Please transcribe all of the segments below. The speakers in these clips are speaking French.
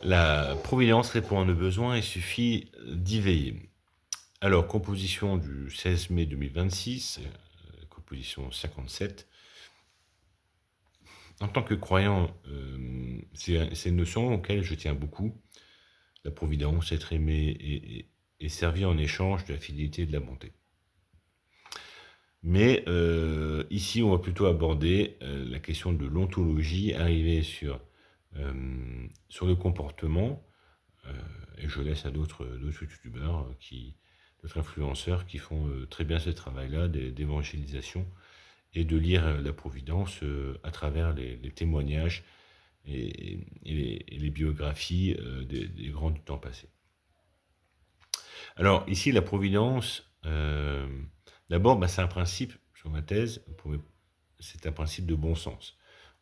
La providence répond à nos besoins, il suffit d'y veiller. Alors, composition du 16 mai 2026, composition 57. En tant que croyant, c'est une notion auquel je tiens beaucoup. La providence, être aimé et servir en échange de la fidélité et de la bonté. Mais ici, on va plutôt aborder la question de l'ontologie, arriver sur le comportement, et je laisse à d'autres youtubeurs, d'autres influenceurs qui font très bien ce travail-là d'évangélisation et de lire la Providence à travers les témoignages et les biographies des grands du temps passé. Alors ici, la Providence, d'abord, c'est un principe, sur ma thèse, c'est un principe de bon sens.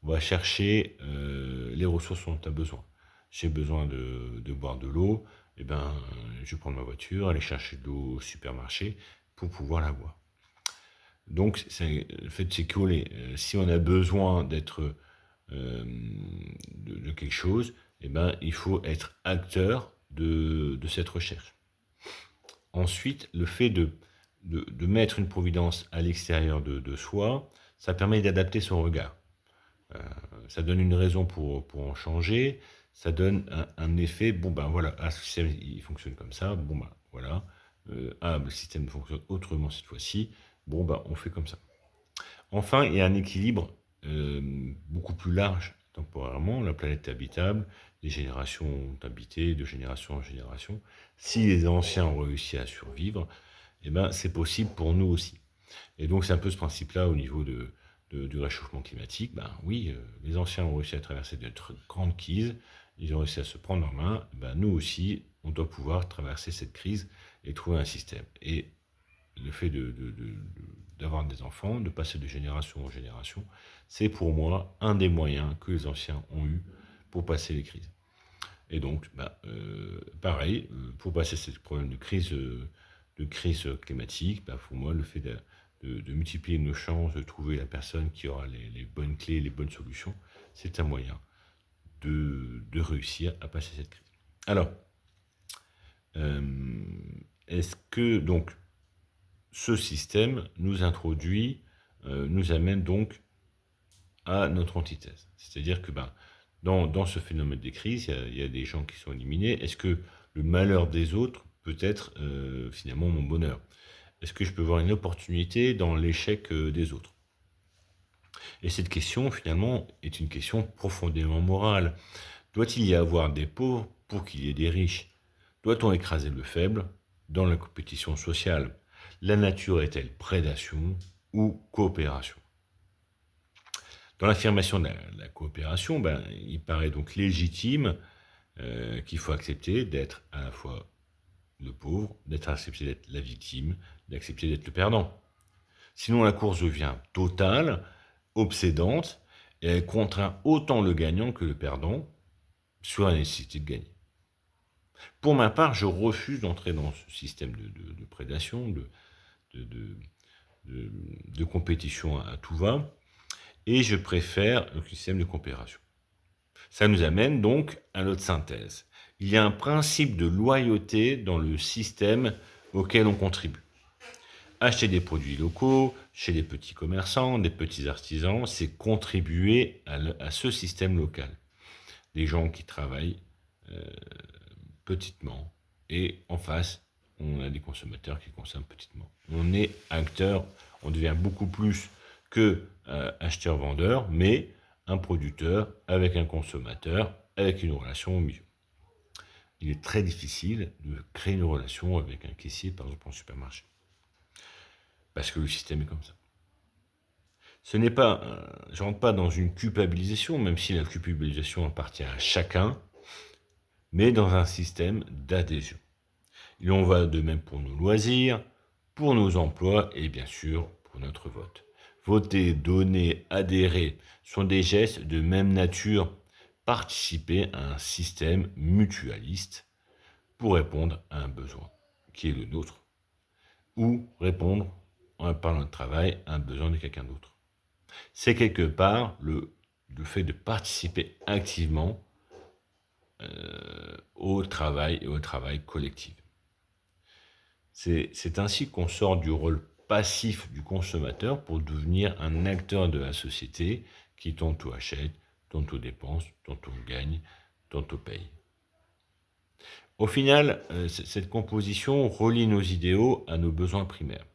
On va chercher les ressources dont tu as besoin. J'ai besoin de boire de l'eau, eh ben, je vais prendre ma voiture, aller chercher de l'eau au supermarché pour pouvoir la boire. Donc, le fait c'est que si on a besoin de quelque chose, eh ben, il faut être acteur de cette recherche. Ensuite, le fait de mettre une providence à l'extérieur de soi, ça permet d'adapter son regard. Ça donne une raison pour en changer, ça donne un effet, bon ben voilà, le système il fonctionne comme ça, bon ben voilà, le système fonctionne autrement cette fois-ci, bon ben on fait comme ça. Enfin, il y a un équilibre beaucoup plus large temporairement, la planète est habitable, les générations ont habité de génération en génération. Si les anciens ont réussi à survivre, eh ben, c'est possible pour nous aussi. Et donc c'est un peu ce principe-là au niveau du réchauffement climatique. Ben oui, les anciens ont réussi à traverser de grandes crises, ils ont réussi à se prendre en main, ben, nous aussi, on doit pouvoir traverser cette crise et trouver un système. Et le fait d'avoir des enfants, de passer de génération en génération, c'est pour moi un des moyens que les anciens ont eu pour passer les crises. Et donc, pareil, pour passer ce problème de crise climatique, pour moi, le fait de multiplier nos chances de trouver la personne qui aura les bonnes clés, les bonnes solutions, c'est un moyen de réussir à passer cette crise. Alors, est-ce que donc ce système nous introduit, nous amène donc à notre antithèse. C'est-à-dire que dans ce phénomène des crises, il y a des gens qui sont éliminés. Est-ce que le malheur des autres peut être finalement mon bonheur? Est-ce que je peux voir une opportunité dans l'échec des autres? Et cette question, finalement, est une question profondément morale. Doit-il y avoir des pauvres pour qu'il y ait des riches? Doit-on écraser le faible dans la compétition sociale? La nature est-elle prédation ou coopération? Dans l'affirmation de la coopération, il paraît donc légitime qu'il faut accepter d'être à la fois le pauvre, d'être accepté d'être la victime, d'accepter d'être le perdant. Sinon, la course devient totale, obsédante, et elle contraint autant le gagnant que le perdant sur la nécessité de gagner. Pour ma part, je refuse d'entrer dans ce système de prédation, de compétition à tout va, et je préfère le système de coopération. Ça nous amène donc à notre synthèse. Il y a un principe de loyauté dans le système auquel on contribue. Acheter des produits locaux, chez des petits commerçants, des petits artisans, c'est contribuer à ce système local. Des gens qui travaillent petitement, et en face, on a des consommateurs qui consomment petitement. On est acteur, on devient beaucoup plus que acheteur-vendeur, mais un producteur avec un consommateur, avec une relation au milieu. Il est très difficile de créer une relation avec un caissier, par exemple, en supermarché. Parce que le système est comme ça. Je ne rentre pas dans une culpabilisation, même si la culpabilisation appartient à chacun, mais dans un système d'adhésion. Il en va de même pour nos loisirs, pour nos emplois et bien sûr pour notre vote. Voter, donner, adhérer sont des gestes de même nature. Participer à un système mutualiste pour répondre à un besoin qui est le nôtre, ou répondre, par notre travail, à un besoin de quelqu'un d'autre. C'est quelque part le fait de participer activement au travail et au travail collectif. C'est ainsi qu'on sort du rôle passif du consommateur pour devenir un acteur de la société qui tantôt achète, tantôt dépense, tantôt gagne, tantôt paye. Au final, cette composition relie nos idéaux à nos besoins primaires.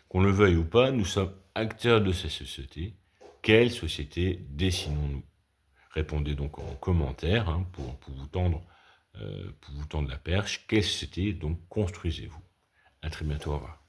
Qu'on le veuille ou pas, nous sommes acteurs de cette société. Quelle société dessinons-nous? Répondez donc en commentaire pour vous tendre la perche. Quelle société donc construisez-vous? À très bientôt, au revoir.